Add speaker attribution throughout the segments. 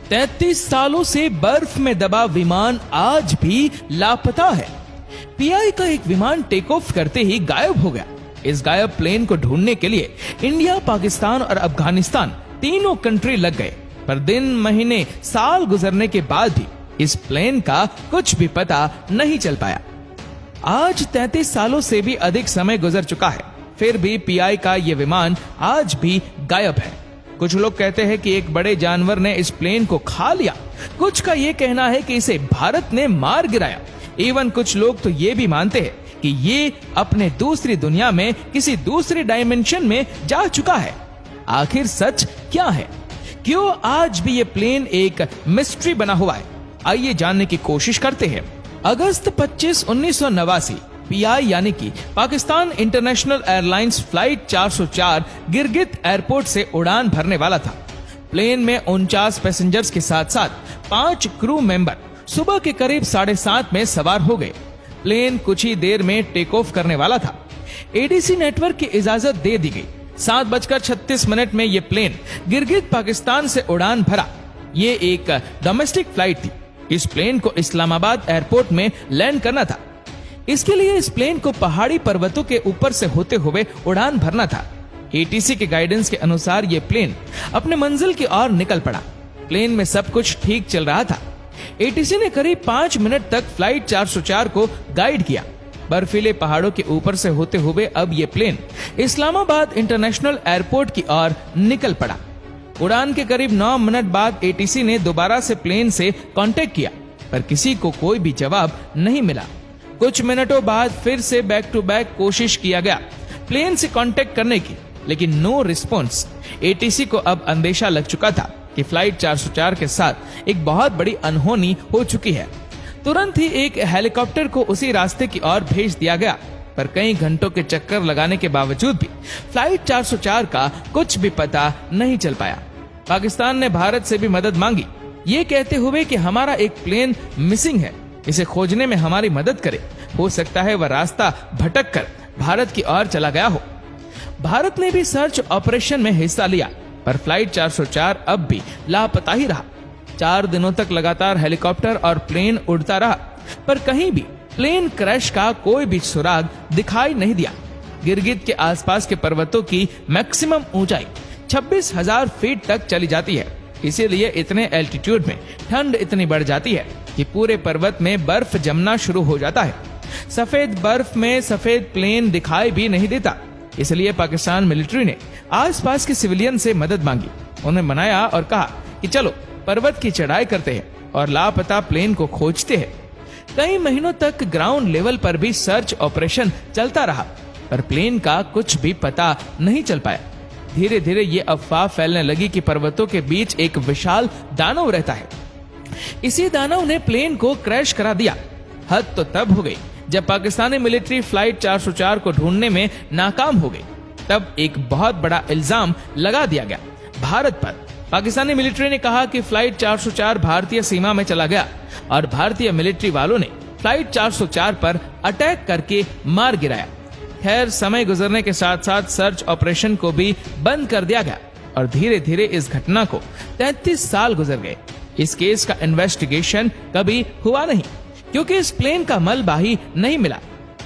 Speaker 1: 33 सालों से बर्फ में दबा विमान आज भी लापता है। पीआई का एक विमान टेक ऑफ करते ही गायब हो गया। इस गायब प्लेन को ढूंढने के लिए इंडिया, पाकिस्तान और अफगानिस्तान तीनों कंट्री लग गए, पर दिन, महीने, साल गुजरने के बाद भी इस प्लेन का कुछ भी पता नहीं चल पाया। आज 33 सालों से भी अधिक समय गुजर चुका है, फिर भी पीआई का ये विमान आज भी गायब है। कुछ लोग कहते हैं कि एक बड़े जानवर ने इस प्लेन को खा लिया। कुछ का ये कहना है कि इसे भारत ने मार गिराया। इवन कुछ लोग तो ये भी मानते हैं कि ये अपने दूसरी दुनिया में, किसी दूसरी डायमेंशन में जा चुका है। आखिर सच क्या है? क्यों आज भी ये प्लेन एक मिस्ट्री बना हुआ है? आइए जानने की कोशिश करते हैं। अगस्त 25, 1989 पीआई यानी कि Pakistan international airlines flight 404 Gilgit airport से उड़ान भरने वाला था। प्लेन में 49 पैसेंजर्स के साथ साथ 5 क्रू मेंबर सुबह के करीब 7:30 में सवार हो गए। प्लेन कुछ ही देर में टेक ऑफ करने वाला था। एडीसी नेटवर्क की इजाजत दे दी गई। 7:36 में ये प्लेन गिरगित पाकिस्तान से उड़ान भरा। ये एक डोमेस्टिक फ्लाइट थी। इस प्लेन को इस्लामाबाद एयरपोर्ट में लैंड करना था। इसके लिए इस प्लेन को पहाड़ी पर्वतों के ऊपर से होते हुए उड़ान भरना था। एटीसी के गाइडेंस के अनुसार ये प्लेन अपने मंजिल की ओर निकल पड़ा। प्लेन में सब कुछ ठीक चल रहा था। एटीसी ने करीब 5 मिनट तक फ्लाइट 404 को गाइड किया। बर्फीले पहाड़ों के ऊपर से होते हुए अब ये प्लेन इस्लामाबाद इंटरनेशनल एयरपोर्ट की ओर निकल पड़ा। उड़ान के करीब 9 मिनट बाद एटीसी ने दोबारा से प्लेन से कांटेक्ट किया, पर किसी को कोई भी जवाब नहीं मिला। कुछ मिनटों बाद फिर से बैक टू बैक कोशिश किया गया प्लेन से कांटेक्ट करने की, लेकिन नो रिस्पॉन्स। एटीसी को अब अंदेशा लग चुका था कि फ्लाइट 404 के साथ एक बहुत बड़ी अनहोनी हो चुकी है। तुरंत ही एक हेलीकॉप्टर को उसी रास्ते की ओर भेज दिया गया, पर कई घंटों के चक्कर लगाने के बावजूद भी फ्लाइट 404 का कुछ भी पता नहीं चल पाया। पाकिस्तान ने भारत से भी मदद मांगी, ये कहते हुए कि हमारा एक प्लेन मिसिंग है, इसे खोजने में हमारी मदद करे। हो सकता है वह रास्ता भटक कर भारत की ओर चला गया हो। भारत ने भी सर्च ऑपरेशन में हिस्सा लिया, पर फ्लाइट 404 अब भी लापता ही रहा। 4 दिनों तक लगातार हेलीकॉप्टर और प्लेन उड़ता रहा, पर कहीं भी प्लेन क्रैश का कोई भी सुराग दिखाई नहीं दिया। गिरगित के आसपास के पर्वतों की मैक्सिमम ऊंचाई 26,000 फीट तक चली जाती है। इसीलिए इतने एल्टीट्यूड में ठंड इतनी बढ़ जाती है कि पूरे पर्वत में बर्फ जमना शुरू हो जाता है। सफेद बर्फ में सफेद प्लेन दिखाई भी नहीं देता। इसलिए पाकिस्तान मिलिट्री ने आसपास के सिविलियन से मदद मांगी। उन्हें मनाया और कहा कि चलो पर्वत की चढ़ाई करते हैं और लापता प्लेन को खोजते हैं। कई महीनों तक ग्राउंड लेवल पर भी सर्च ऑपरेशन चलता रहा, पर प्लेन का कुछ भी पता नहीं चल पाया। धीरे धीरे ये अफवाह फैलने लगी कि पर्वतों के बीच एक विशाल दानव रहता है। इसी दानव ने प्लेन को क्रैश करा दिया। हद तो तब हो गई जब पाकिस्तानी मिलिट्री फ्लाइट 404 को ढूंढने में नाकाम हो गई। तब एक बहुत बड़ा इल्जाम लगा दिया गया भारत पर। पाकिस्तानी मिलिट्री ने कहा कि फ्लाइट 404 भारतीय सीमा में चला गया और भारतीय मिलिट्री वालों ने फ्लाइट 404 पर अटैक करके मार गिराया। खैर, समय गुजरने के साथ साथ सर्च ऑपरेशन को भी बंद कर दिया गया और धीरे धीरे इस घटना को 33 साल गुजर गए। इस केस का इन्वेस्टिगेशन कभी हुआ नहीं, क्योंकि इस प्लेन का मलबा ही नहीं मिला।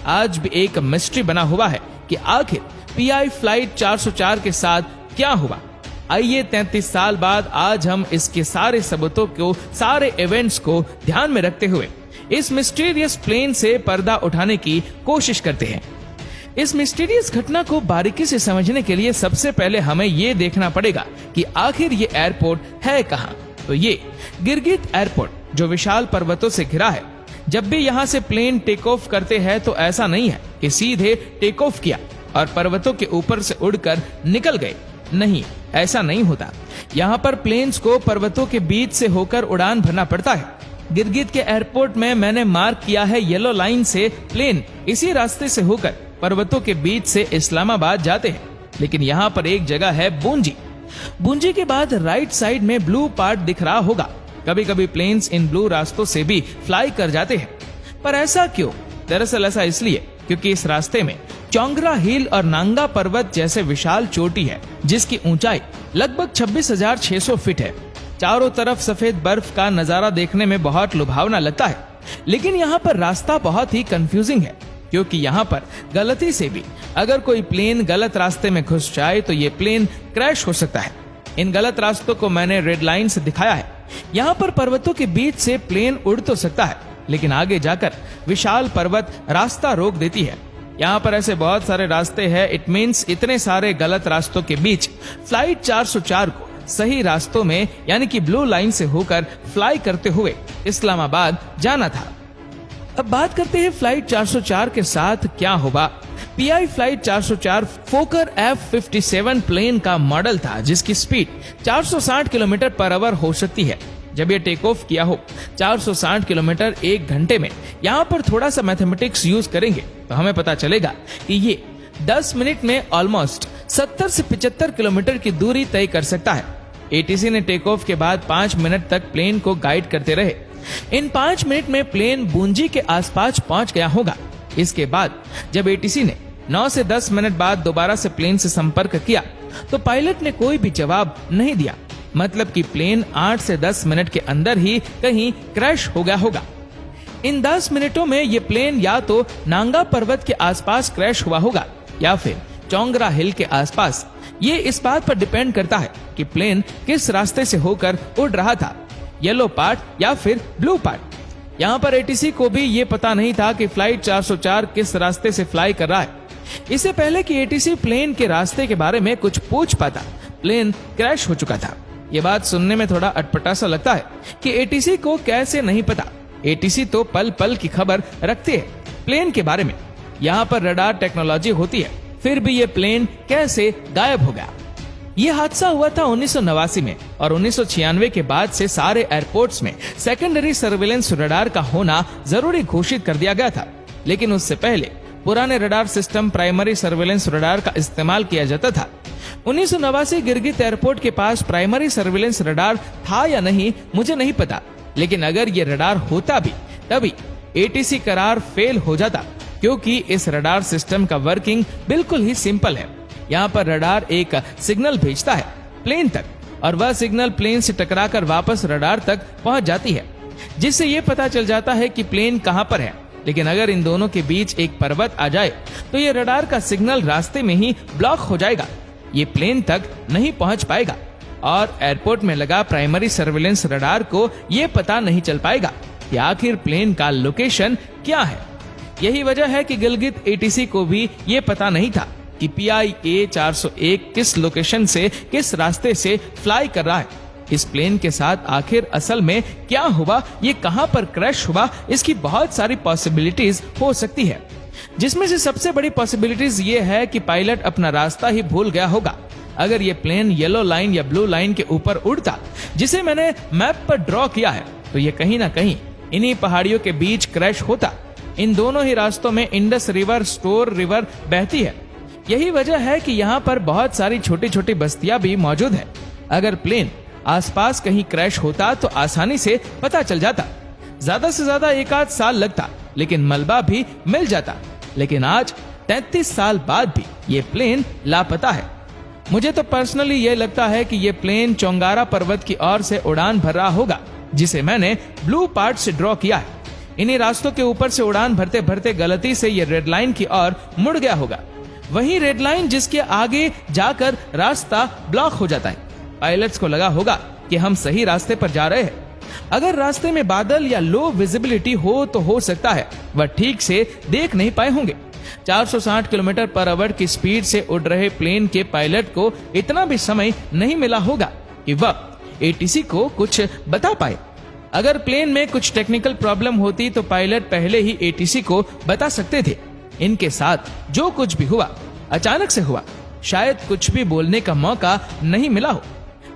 Speaker 1: आज भी एक मिस्ट्री बना हुआ है कि आखिर पीआई फ्लाइट 404 के साथ क्या हुआ। आइए 33 साल बाद आज हम इसके सारे सबूतों को, सारे इवेंट्स को ध्यान में रखते हुए इस मिस्टीरियस प्लेन से पर्दा उठाने की कोशिश करते हैं। इस मिस्टीरियस घटना को बारीकी से समझने के लिए सबसे पहले हमें ये देखना पड़ेगा कि आखिर ये एयरपोर्ट है कहाँ। तो ये गिरगित एयरपोर्ट, जो विशाल पर्वतों से घिरा है। जब भी यहाँ से प्लेन टेक ऑफ करते हैं तो ऐसा नहीं है कि सीधे टेक ऑफ किया और पर्वतों के ऊपर से उड़कर निकल गए। नहीं, ऐसा नहीं होता। यहाँ पर प्लेन्स को पर्वतों के बीच से होकर उड़ान भरना पड़ता है। गिरगित के एयरपोर्ट में मैंने मार्क किया है येलो लाइन से प्लेन इसी रास्ते से होकर पर्वतों के बीच से इस्लामाबाद जाते हैं। लेकिन यहाँ पर एक जगह है बूंजी। बूंजी के बाद राइट साइड में ब्लू पार्ट दिख रहा होगा। कभी कभी प्लेन्स इन ब्लू रास्तों से भी फ्लाई कर जाते हैं, पर ऐसा क्यों? दरअसल ऐसा इसलिए क्योंकि इस रास्ते में चोंगरा हिल और नांगा पर्वत जैसे विशाल चोटी है, जिसकी ऊंचाई लगभग 26,600 फीट है। चारों तरफ सफेद बर्फ का नजारा देखने में बहुत लुभावना लगता है, लेकिन यहाँ पर रास्ता बहुत ही कंफ्यूजिंग है, क्योंकि यहाँ पर गलती से भी अगर कोई प्लेन गलत रास्ते में घुस जाए तो ये प्लेन क्रैश हो सकता है। इन गलत रास्तों को मैंने रेड लाइन से दिखाया है। यहाँ पर पर्वतों के बीच से प्लेन उड़ तो सकता है, लेकिन आगे जाकर विशाल पर्वत रास्ता रोक देती है। यहाँ पर ऐसे बहुत सारे रास्ते हैं। इट मीन्स इतने सारे गलत रास्तों के बीच फ्लाइट 404 को सही रास्तों में यानी कि ब्लू लाइन से होकर फ्लाई करते हुए इस्लामाबाद जाना था। अब बात करते हैं फ्लाइट 404 के साथ क्या होगा। PI flight 404 Fokker F-57 plane का मॉडल था, जिसकी स्पीड 460 किलोमीटर पर आवर हो सकती है। जब ये टेक ऑफ किया हो 460 किलोमीटर 1 घंटे में, यहाँ पर थोड़ा सा मैथमेटिक्स यूज करेंगे तो हमें पता चलेगा कि ये 10 मिनट में ऑलमोस्ट 70 से 75 किलोमीटर की दूरी तय कर सकता है। एटीसी ने टेक ऑफ के बाद 5 मिनट तक प्लेन को गाइड करते रहे। इन 5 मिनट में प्लेन बुंजी के आसपास पहुंच गया होगा। इसके बाद जब एटीसी ने 9 से 10 मिनट बाद दोबारा से प्लेन से संपर्क किया तो पायलट ने कोई भी जवाब नहीं दिया, मतलब कि प्लेन 8 से 10 मिनट के अंदर ही कहीं क्रैश हो गया होगा। इन 10 मिनटों में ये प्लेन या तो नांगा पर्वत के आसपास क्रैश हुआ होगा या फिर चोंगरा हिल के आसपास। ये इस बात पर डिपेंड करता है कि प्लेन किस रास्ते से होकर उड़ रहा था, येलो पार्ट या फिर ब्लू पार्ट। यहाँ पर एटीसी को भी ये पता नहीं था कि फ्लाइट 404 किस रास्ते से फ्लाई कर रहा है। इससे पहले कि एटीसी प्लेन के रास्ते के बारे में कुछ पूछ पाता, प्लेन क्रैश हो चुका था। ये बात सुनने में थोड़ा अटपटा सा लगता है कि एटीसी को कैसे नहीं पता। एटीसी तो पल पल की खबर रखते हैं प्लेन के बारे में। यहाँ पर रडार टेक्नोलॉजी होती है, फिर भी ये प्लेन कैसे गायब हो गया। ये हादसा हुआ था 1989 में और 1996 के बाद से सारे एयरपोर्ट्स में सेकेंडरी सर्विलेंस रडार का होना जरूरी घोषित कर दिया गया था। लेकिन उससे पहले पुराने radar system primary surveillance radar का इस्तेमाल किया जाता था। 1989 गिरगित एयरपोर्ट के पास प्राइमरी सर्विलेंस रडार था या नहीं मुझे नहीं पता, लेकिन अगर ये रडार होता भी तभी एटीसी करार फेल हो जाता, क्योंकि इस रडार सिस्टम का वर्किंग बिल्कुल ही सिंपल है। यहाँ पर रडार एक सिग्नल भेजता है प्लेन तक और वह सिग्नल प्लेन से टकराकर वापस रडार तक पहुंच जाती है, जिससे ये पता चल जाता है कि प्लेन कहां पर है। लेकिन अगर इन दोनों के बीच एक पर्वत आ जाए तो ये रडार का सिग्नल रास्ते में ही ब्लॉक हो जाएगा, ये प्लेन तक नहीं पहुंच पाएगा और एयरपोर्ट में लगा प्राइमरी सर्विलेंस रडार को ये पता नहीं चल पाएगा कि आखिर प्लेन का लोकेशन क्या है। यही वजह है कि गिलगित एटीसी को भी ये पता नहीं था कि PIA 401 किस लोकेशन से किस रास्ते से फ्लाई कर रहा है। इस प्लेन के साथ आखिर असल में क्या हुआ, ये कहां पर क्रैश हुआ, इसकी बहुत सारी पॉसिबिलिटीज हो सकती है, जिसमें से सबसे बड़ी पॉसिबिलिटीज ये है कि पायलट अपना रास्ता ही भूल गया होगा। अगर ये प्लेन येलो लाइन या ब्लू लाइन के ऊपर उड़ता, जिसे मैंने मैप पर ड्रॉ किया है, तो ये कहीं ना कहीं इन्हीं पहाड़ियों के बीच क्रैश होता। इन दोनों ही रास्तों में इंडस रिवर, स्टोर रिवर बहती है। यही वजह है कि यहाँ पर बहुत सारी छोटी छोटी बस्तियां भी मौजूद है। अगर प्लेन आसपास कहीं क्रैश होता तो आसानी से पता चल जाता, ज्यादा से ज्यादा 1 आध साल लगता, लेकिन मलबा भी मिल जाता। लेकिन आज 33 साल बाद भी ये प्लेन लापता है। मुझे तो पर्सनली ये लगता है कि ये प्लेन चोंगारा पर्वत की ओर से उड़ान भर रहा होगा, जिसे मैंने ब्लू पार्ट से ड्रॉ किया है। इन्हीं रास्तों के ऊपर से उड़ान भरते भरते गलती से ये रेड लाइन की ओर मुड़ गया होगा, वही रेड लाइन जिसके आगे जाकर रास्ता ब्लॉक हो जाता है। पायलट्स को लगा होगा कि हम सही रास्ते पर जा रहे हैं। अगर रास्ते में बादल या लो विजिबिलिटी हो तो हो सकता है वह ठीक से देख नहीं पाए होंगे। 460 किलोमीटर पर आवर की स्पीड से उड़ रहे प्लेन के पायलट को इतना भी समय नहीं मिला होगा कि वह एटीसी को कुछ बता पाए। अगर प्लेन में कुछ टेक्निकल प्रॉब्लम होती तो पायलट पहले ही एटीसी को बता सकते थे। इनके साथ जो कुछ भी हुआ अचानक से हुआ, शायद कुछ भी बोलने का मौका नहीं मिला हो।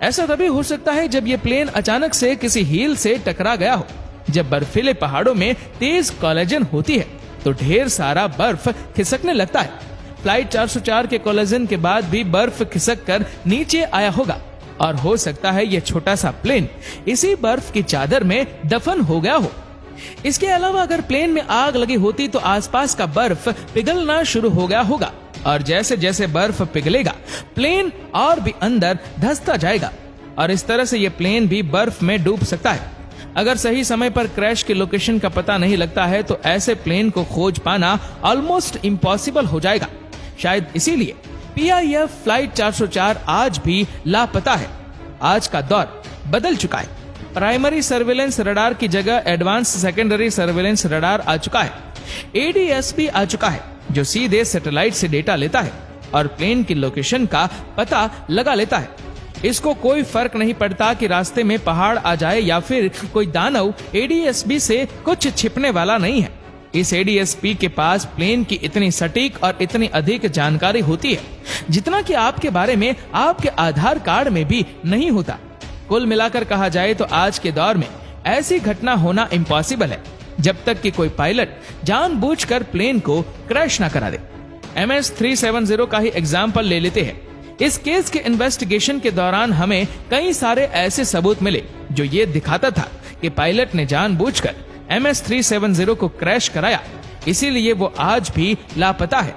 Speaker 1: ऐसा तभी हो सकता है जब ये प्लेन अचानक से किसी हील से टकरा गया हो। जब बर्फीले पहाड़ों में तेज कोलिजन होती है तो ढेर सारा बर्फ खिसकने लगता है। फ्लाइट 404 के कोलिजन के बाद भी बर्फ खिसक कर नीचे आया होगा और हो सकता है ये छोटा सा प्लेन इसी बर्फ की चादर में दफन हो गया हो। इसके अलावा अगर प्लेन में आग लगी होती तो आसपास का बर्फ पिघलना शुरू हो गया होगा और जैसे जैसे बर्फ पिघलेगा प्लेन और भी अंदर धंसता जाएगा। और इस तरह से ये प्लेन भी बर्फ में डूब सकता है। अगर सही समय पर क्रैश की लोकेशन का पता नहीं लगता है तो ऐसे प्लेन को खोज पाना ऑलमोस्ट इम्पॉसिबल हो जाएगा। शायद इसीलिए PIF फ्लाइट 404 आज भी लापता है। आज का दौर बदल चुका है। प्राइमरी सर्वेलेंस रडार की जगह एडवांस सेकेंडरी सर्वेलेंस रडार आ चुका है। ADS-B आ चुका है जो सीधे सैटेलाइट से डेटा लेता है और प्लेन की लोकेशन का पता लगा लेता है। इसको कोई फर्क नहीं पड़ता कि रास्ते में पहाड़ आ जाए या फिर कोई दानव। ADS-B से कुछ छिपने वाला नहीं है। इस ADS-B के पास प्लेन की इतनी सटीक और इतनी अधिक जानकारी होती है जितना कि आपके बारे में आपके आधार कार्ड में भी नहीं होता। कुल मिलाकर कहा जाए तो आज के दौर में ऐसी घटना होना इम्पॉसिबल है जब तक कि कोई पायलट जानबूझकर प्लेन को क्रैश ना करा दे। MS-370 का ही एग्जाम्पल ले लेते हैं। इस केस के इन्वेस्टिगेशन के दौरान हमें कई सारे ऐसे सबूत मिले जो ये दिखाता था कि पायलट ने जानबूझकर MS-370 को क्रैश कराया, इसीलिए वो आज भी लापता है।